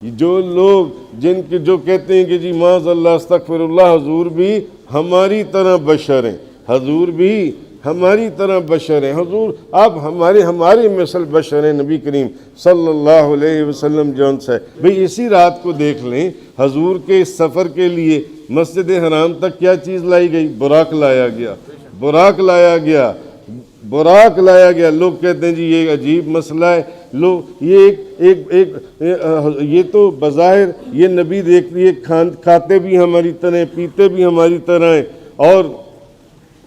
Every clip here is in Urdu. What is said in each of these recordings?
جو لوگ جو کہتے ہیں کہ جی معاذ اللہ استغفر اللہ، حضور بھی ہماری طرح بشر ہیں، حضور بھی ہماری طرح بشر ہیں، حضور آپ ہمارے مثل بشر ہیں، نبی کریم صلی اللہ علیہ وسلم جون سے بھئی اسی رات کو دیکھ لیں، حضور کے اس سفر کے لیے مسجد حرام تک کیا چیز لائی گئی؟ براق لایا گیا، براق لایا گیا، براق لایا گیا۔ لوگ کہتے ہیں جی یہ عجیب مسئلہ ہے، لوگ یہ تو بظاہر یہ نبی دیکھتی ہے کھاتے بھی ہماری طرح ہیں، پیتے بھی ہماری طرح ہیں، اور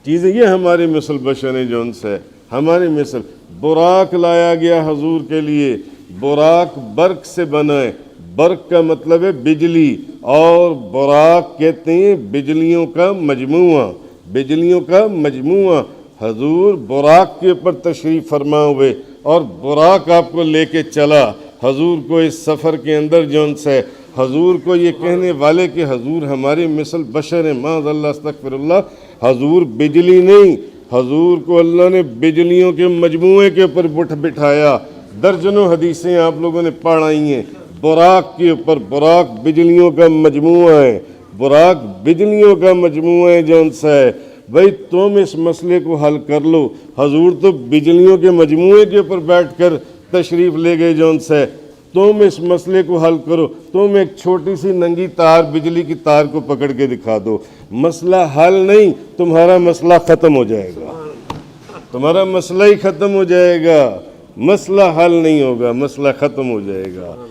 چیزیں یہ ہمارے مثل بشر ہیں جون سے ہمارے مثل۔ براق لایا گیا حضور کے لیے، براق برق سے بنا ہے، برق کا مطلب ہے بجلی، اور براق کہتے ہیں بجلیوں کا مجموعہ، بجلیوں کا مجموعہ۔ حضور براق کے اوپر تشریف فرما ہوئے اور براق آپ کو لے کے چلا حضور کو اس سفر کے اندر جون سے، حضور کو یہ کہنے والے کہ حضور ہمارے مثل بشر ہیں، معاذ اللہ استغفر اللہ، حضور بجلی نہیں، حضور کو اللہ نے بجلیوں کے مجموعے کے اوپر بٹھایا۔ درجنوں حدیثیں آپ لوگوں نے پڑھائی ہیں براق کے اوپر، براق بجلیوں کا مجموعہ ہے، براق بجلیوں کا مجموعہ ہے جون سا ہے۔ بھئی تم اس مسئلے کو حل کر لو، حضور تو بجلیوں کے مجموعے کے اوپر بیٹھ کر تشریف لے گئے جون سے، تم اس مسئلے کو حل کرو، تم ایک چھوٹی سی ننگی تار بجلی کی تار کو پکڑ کے دکھا دو، مسئلہ حل نہیں، تمہارا مسئلہ ختم ہو جائے گا، تمہارا مسئلہ ہی ختم ہو جائے گا، مسئلہ حل نہیں ہوگا، مسئلہ ختم ہو جائے گا۔